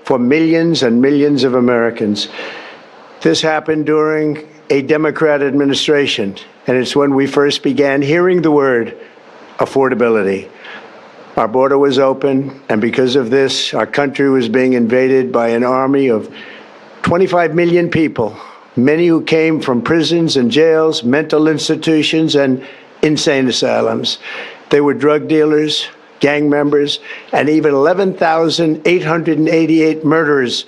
for millions and millions of Americans. This happened during a Democrat administration, and it's when we first began hearing the word affordability. Our border was open, and because of this, our country was being invaded by an army of 25 million people, many who came from prisons and jails, mental institutions, and insane asylums. They were drug dealers, gang members, and even 11,888 murderers,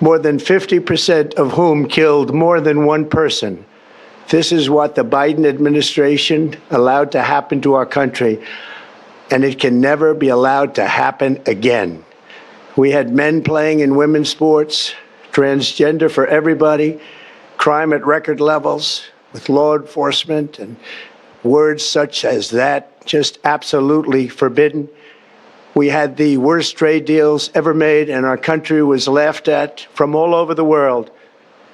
more than 50% of whom killed more than one person. This is what the Biden administration allowed to happen to our country, and it can never be allowed to happen again. We had men playing in women's sports, transgender for everybody, crime at record levels with law enforcement, and words such as that just absolutely forbidden. We had the worst trade deals ever made, and our country was laughed at from all over the world,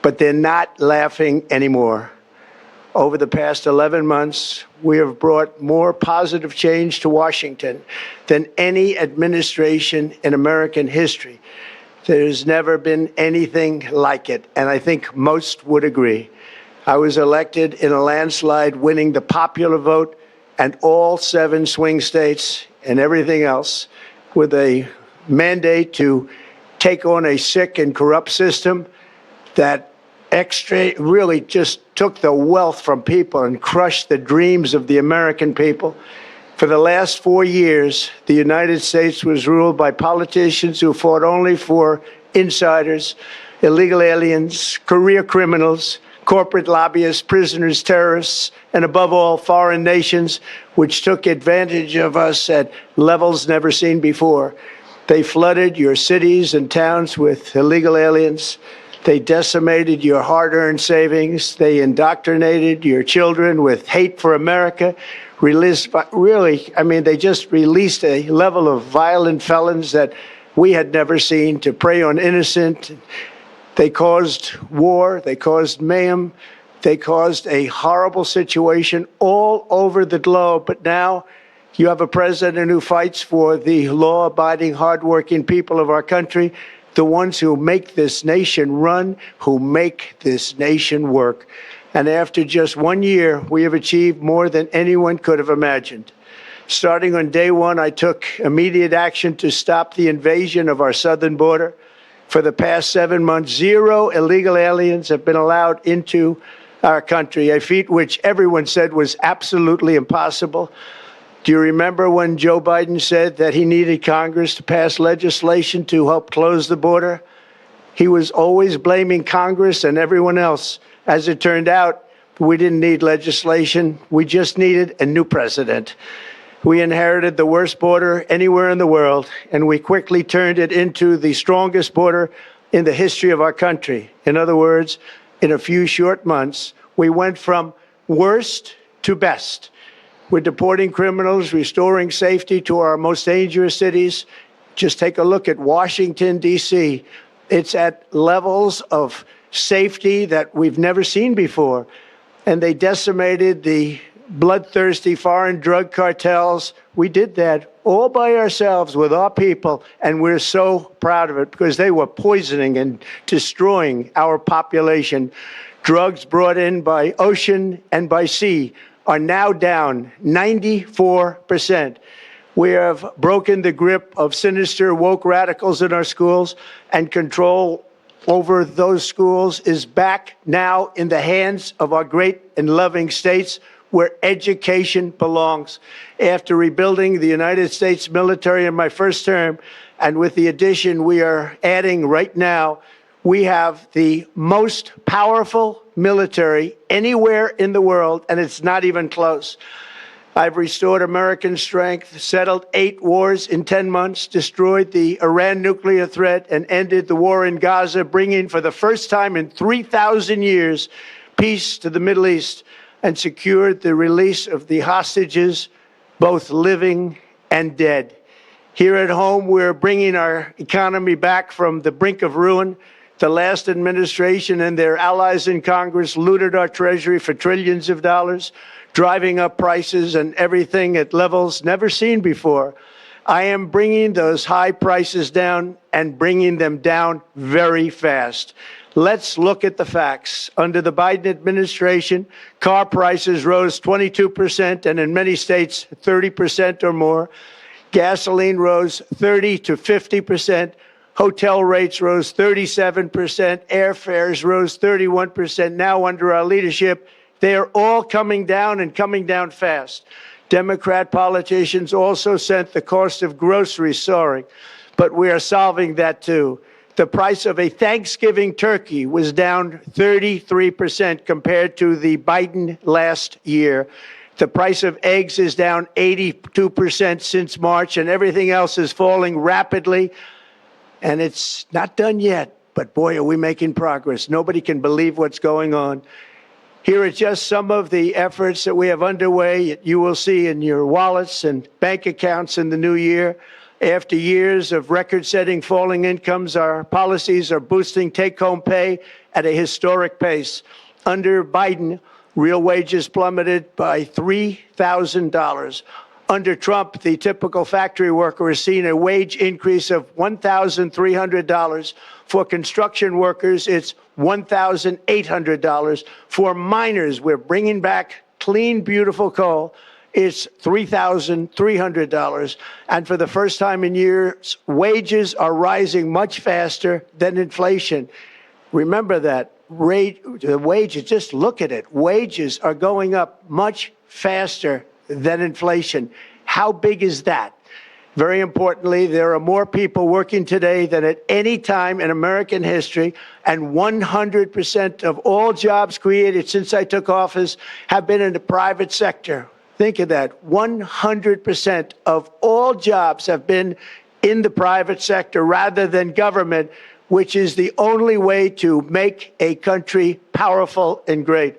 but they're not laughing anymore. Over the past 11 months, we have brought more positive change to Washington than any administration in American history. There's never been anything like it, and I think most would agree. I was elected in a landslide, winning the popular vote and all 7 swing states and everything else, with a mandate to take on a sick and corrupt system that really just took the wealth from people and crushed the dreams of the American people. For the last 4 years, the United States was ruled by politicians who fought only for insiders, illegal aliens, career criminals, corporate lobbyists, prisoners, terrorists, and above all, foreign nations, which took advantage of us at levels never seen before. They flooded your cities and towns with illegal aliens. They decimated your hard-earned savings. They indoctrinated your children with hate for America. They just released a level of violent felons that we had never seen to prey on innocent. They caused war. They caused mayhem. They caused a horrible situation all over the globe. But now you have a president who fights for the law-abiding, hardworking people of our country, the ones who make this nation run, who make this nation work. And after just 1 year, we have achieved more than anyone could have imagined. Starting on day one, I took immediate action to stop the invasion of our southern border. For the past 7 months, 0 illegal aliens have been allowed into our country, a feat which everyone said was absolutely impossible. Do you remember when Joe Biden said that he needed Congress to pass legislation to help close the border? He was always blaming Congress and everyone else. As it turned out, we didn't need legislation. We just needed a new president. We inherited the worst border anywhere in the world, and we quickly turned it into the strongest border in the history of our country. In other words, in a few short months, we went from worst to best. We're deporting criminals, restoring safety to our most dangerous cities. Just take a look at Washington, D.C. It's at levels of safety that we've never seen before. And they decimated the bloodthirsty foreign drug cartels. We did that all by ourselves with our people, and we're so proud of it because they were poisoning and destroying our population. Drugs brought in by ocean and by sea are now down 94%. We have broken the grip of sinister woke radicals in our schools, and control over those schools is back now in the hands of our great and loving states, where education belongs. After rebuilding the United States military in my first term, and with the addition we are adding right now, we have the most powerful military anywhere in the world, and it's not even close. I've restored American strength, settled 8 wars in 10 months, destroyed the Iran nuclear threat, and ended the war in Gaza, bringing for the first time in 3,000 years peace to the Middle East, and secured the release of the hostages, both living and dead. Here at home, we're bringing our economy back from the brink of ruin. The last administration and their allies in Congress looted our treasury for trillions of dollars, driving up prices and everything at levels never seen before. I am bringing those high prices down and bringing them down very fast. Let's look at the facts. Under the Biden administration, car prices rose 22%, and in many states, 30% or more. Gasoline rose 30 to 50%. Hotel rates rose 37%. Airfares rose 31%. Now, under our leadership, they are all coming down and coming down fast. Democrat politicians also sent the cost of groceries soaring, but we are solving that too. The price of a Thanksgiving turkey was down 33% compared to the Biden last year. The price of eggs is down 82% since March, and everything else is falling rapidly. And it's not done yet, but boy, are we making progress. Nobody can believe what's going on. Here are just some of the efforts that we have underway. You will see in your wallets and bank accounts in the new year. After years of record-setting falling incomes, our policies are boosting take-home pay at a historic pace. Under Biden, real wages plummeted by $3,000. Under Trump, the typical factory worker has seen a wage increase of $1,300. For construction workers, it's $1,800. For miners, we're bringing back clean, beautiful coal. It's $3,300. And for the first time in years, wages are rising much faster than inflation. Remember that. The wages, just look at it. Wages are going up much faster than inflation. How big is that? Very importantly, there are more people working today than at any time in American history, and 100% of all jobs created since I took office have been in the private sector. Think of that. 100% of all jobs have been in the private sector rather than government, which is the only way to make a country powerful and great.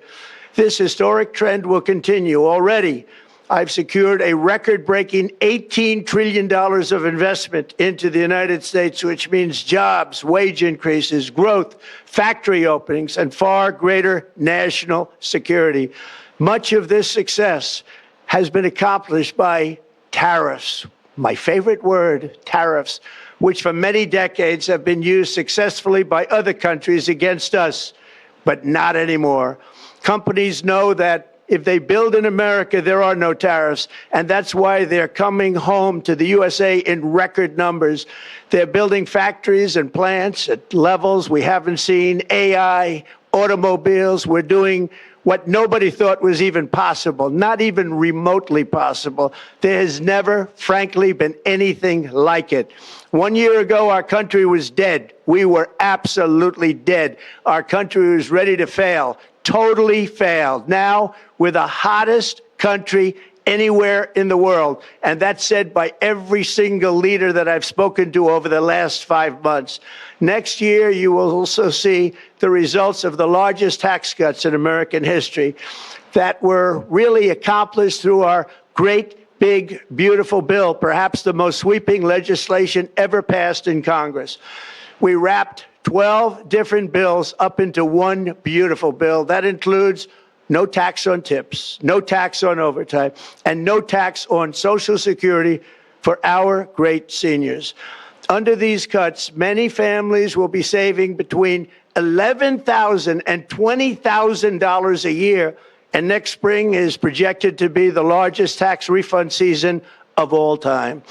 This historic trend will continue. Already, I've secured a record-breaking $18 trillion of investment into the United States, which means jobs, wage increases, growth, factory openings, and far greater national security. Much of this success has been accomplished by tariffs. My favorite word, tariffs, which for many decades have been used successfully by other countries against us, but not anymore. Companies know that if they build in America, there are no tariffs, and that's why they're coming home to the USA in record numbers. They're building factories and plants at levels we haven't seen, AI, automobiles. We're doing what nobody thought was even possible, not even remotely possible. There has never, frankly, been anything like it. 1 year ago, our country was dead. We were absolutely dead. Our country was ready to fail, totally failed. Now, we're the hottest country anywhere in the world. And that's said by every single leader that I've spoken to over the last 5 months. Next year, you will also see the results of the largest tax cuts in American history that were really accomplished through our great, big, beautiful bill, perhaps the most sweeping legislation ever passed in Congress. We wrapped 12 different bills up into one beautiful bill. That includes no tax on tips, no tax on overtime, and no tax on Social Security for our great seniors. Under these cuts, many families will be saving between $11,000 and $20,000 a year, and next spring is projected to be the largest tax refund season of all time.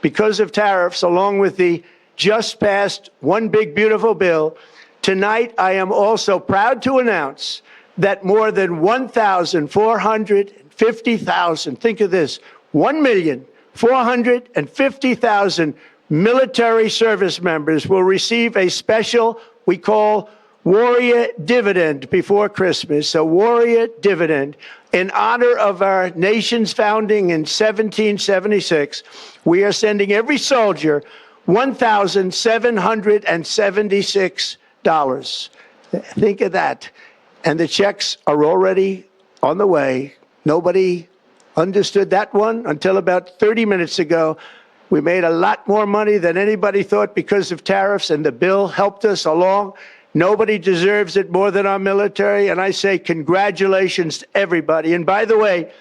Because of tariffs, along with the just passed One Big Beautiful Bill, tonight I am also proud to announce that more than 1,450,000, think of this, 1,450,000 military service members will receive a special, we call Warrior Dividend before Christmas, a Warrior Dividend. In honor of our nation's founding in 1776, we are sending every soldier $1,776. Think of that. And the checks are already on the way. Nobody understood that one until about 30 minutes ago. We made a lot more money than anybody thought because of tariffs, and the bill helped us along. Nobody deserves it more than our military, and I say congratulations to everybody. And by the way,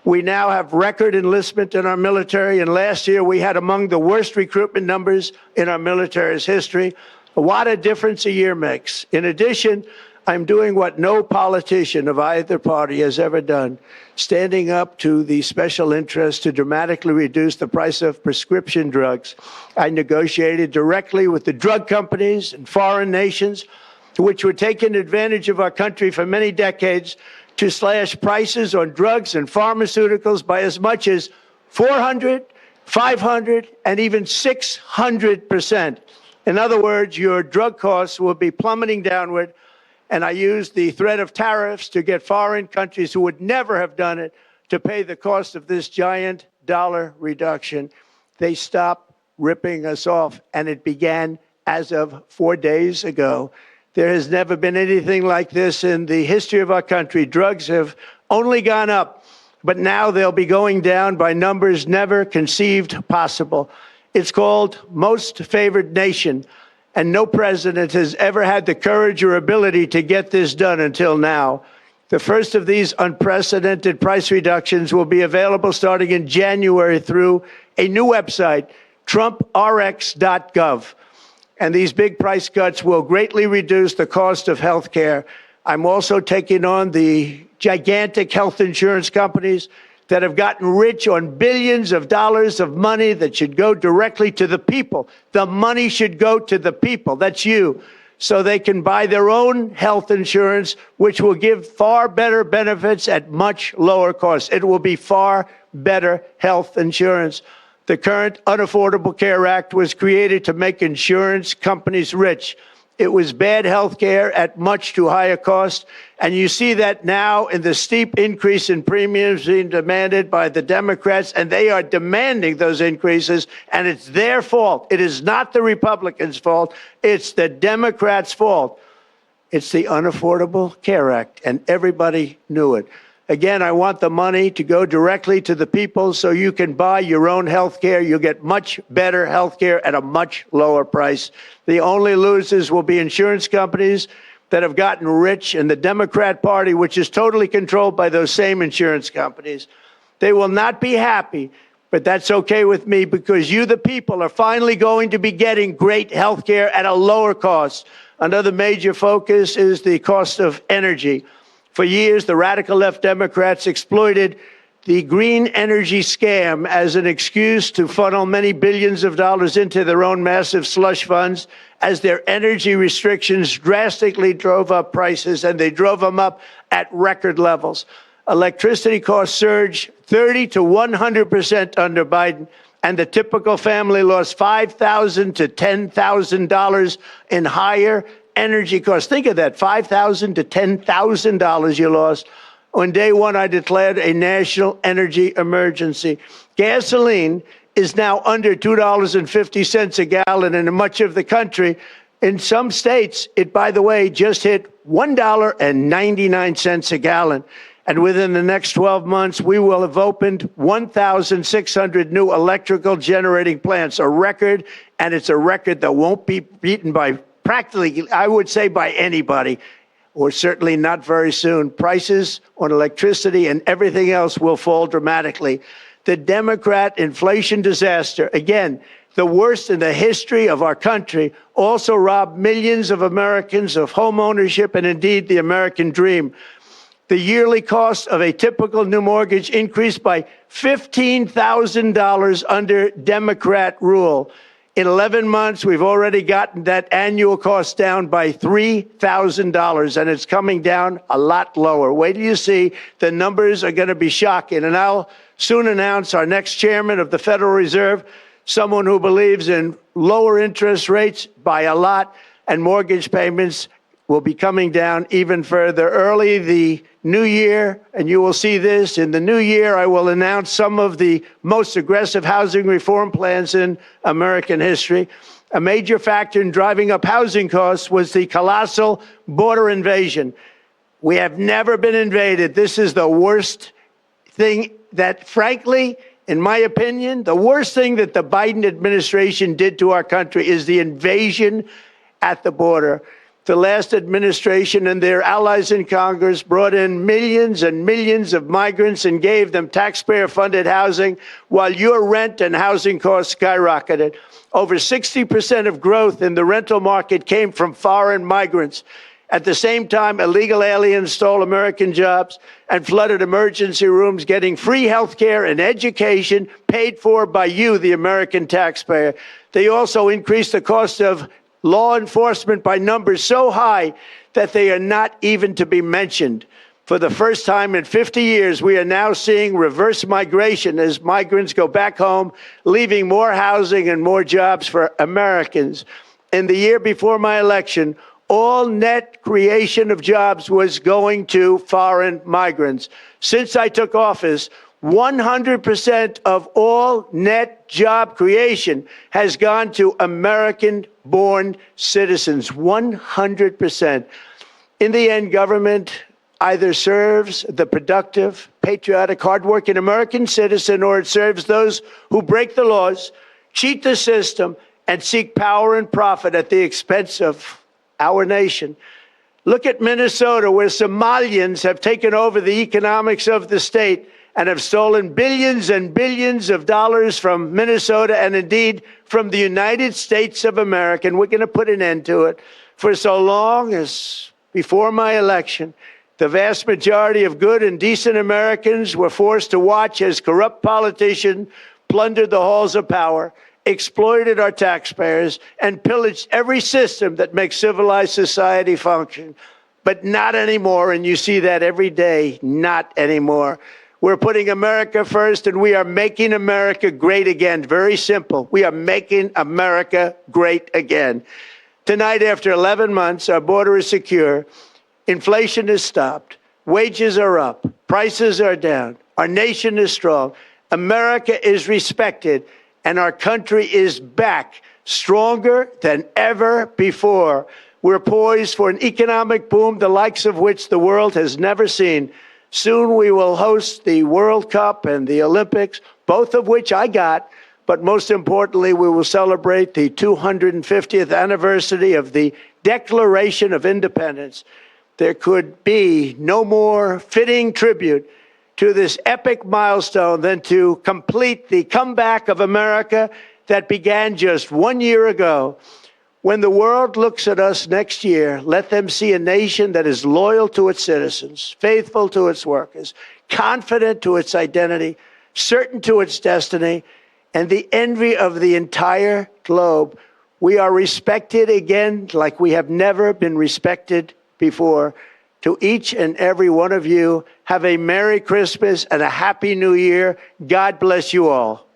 We now have record enlistment in our military, and last year we had among the worst recruitment numbers in our military's history. What a difference a year makes. In addition, I'm doing what no politician of either party has ever done, standing up to the special interests to dramatically reduce the price of prescription drugs. I negotiated directly with the drug companies and foreign nations, which were taking advantage of our country for many decades, to slash prices on drugs and pharmaceuticals by as much as 400, 500, and even 600%. In other words, your drug costs will be plummeting downward, and I used the threat of tariffs to get foreign countries who would never have done it to pay the cost of this giant dollar reduction. They stopped ripping us off, and it began as of 4 days ago. There has never been anything like this in the history of our country. Drugs have only gone up, but now they'll be going down by numbers never conceived possible. It's called most favored nation, and no president has ever had the courage or ability to get this done until now. The first of these unprecedented price reductions will be available starting in January through a new website, trumprx.gov. And these big price cuts will greatly reduce the cost of health care. I'm also taking on the gigantic health insurance companies that have gotten rich on billions of dollars of money that should go directly to the people. The money should go to the people. That's you. So they can buy their own health insurance, which will give far better benefits at much lower cost. It will be far better health insurance. The current Unaffordable Care Act was created to make insurance companies rich. It was bad health care at much too high a cost. And you see that now in the steep increase in premiums being demanded by the Democrats, and they are demanding those increases, and it's their fault. It is not the Republicans' fault. It's the Democrats' fault. It's the Unaffordable Care Act, and everybody knew it. Again, I want the money to go directly to the people so you can buy your own health care. You'll get much better health care at a much lower price. The only losers will be insurance companies that have gotten rich, and the Democrat Party, which is totally controlled by those same insurance companies. They will not be happy, but that's okay with me, because you, the people, are finally going to be getting great health care at a lower cost. Another major focus is the cost of energy. For years, the radical left Democrats exploited the green energy scam as an excuse to funnel many billions of dollars into their own massive slush funds, as their energy restrictions drastically drove up prices, and they drove them up at record levels. Electricity costs surged 30 to 100% under Biden, and the typical family lost $5,000 to $10,000 in higher energy costs. Think of that, $5,000 to $10,000 you lost. On day one, I declared a national energy emergency. Gasoline is now under $2.50 a gallon in much of the country. In some states, it, by the way, just hit $1.99 a gallon. And within the next 12 months, we will have opened 1,600 new electrical generating plants, a record, and it's a record that won't be beaten by practically, I would say, by anybody, or certainly not very soon. Prices on electricity and everything else will fall dramatically. The Democrat inflation disaster, again, the worst in the history of our country, also robbed millions of Americans of home ownership and indeed the American dream. The yearly cost of a typical new mortgage increased by $15,000 under Democrat rule. In 11 months, we've already gotten that annual cost down by $3,000, and it's coming down a lot lower. Wait till you see. The numbers are going to be shocking. And I'll soon announce our next chairman of the Federal Reserve, someone who believes in lower interest rates by a lot, and mortgage payments will be coming down even further. Early the new year, and you will see this, in the new year, I will announce some of the most aggressive housing reform plans in American history. A major factor in driving up housing costs was the colossal border invasion. We have never been invaded. This is the worst thing that, frankly, in my opinion, the worst thing that the Biden administration did to our country is the invasion at the border. The last administration and their allies in Congress brought in millions and millions of migrants and gave them taxpayer-funded housing while your rent and housing costs skyrocketed. Over 60% of growth in the rental market came from foreign migrants. At the same time, illegal aliens stole American jobs and flooded emergency rooms, getting free health care and education paid for by you, the American taxpayer. They also increased the cost of law enforcement by numbers so high that they are not even to be mentioned. For the first time in 50 years, we are now seeing reverse migration as migrants go back home, leaving more housing and more jobs for Americans. In the year before my election, all net creation of jobs was going to foreign migrants. Since I took office, 100% of all net job creation has gone to American-born citizens, 100%. In the end, government either serves the productive, patriotic, hardworking American citizen, or it serves those who break the laws, cheat the system, and seek power and profit at the expense of our nation. Look at Minnesota, where Somalians have taken over the economics of the state and have stolen billions and billions of dollars from Minnesota and indeed from the United States of America. And we're going to put an end to it. For so long as before my election, the vast majority of good and decent Americans were forced to watch as corrupt politicians plundered the halls of power, exploited our taxpayers, and pillaged every system that makes civilized society function. But not anymore, and you see that every day, not anymore. We're putting America first, and we are making America great again. Very simple. We are making America great again. Tonight, after 11 months, our border is secure. Inflation is stopped. Wages are up. Prices are down. Our nation is strong. America is respected, and our country is back, stronger than ever before. We're poised for an economic boom, the likes of which the world has never seen. Soon we will host the World Cup and the Olympics, both of which I got. But most importantly, we will celebrate the 250th anniversary of the Declaration of Independence. There could be no more fitting tribute to this epic milestone than to complete the comeback of America that began just 1 year ago. When the world looks at us next year, let them see a nation that is loyal to its citizens, faithful to its workers, confident to its identity, certain to its destiny, and the envy of the entire globe. We are respected again like we have never been respected before. To each and every one of you, have a Merry Christmas and a Happy New Year. God bless you all.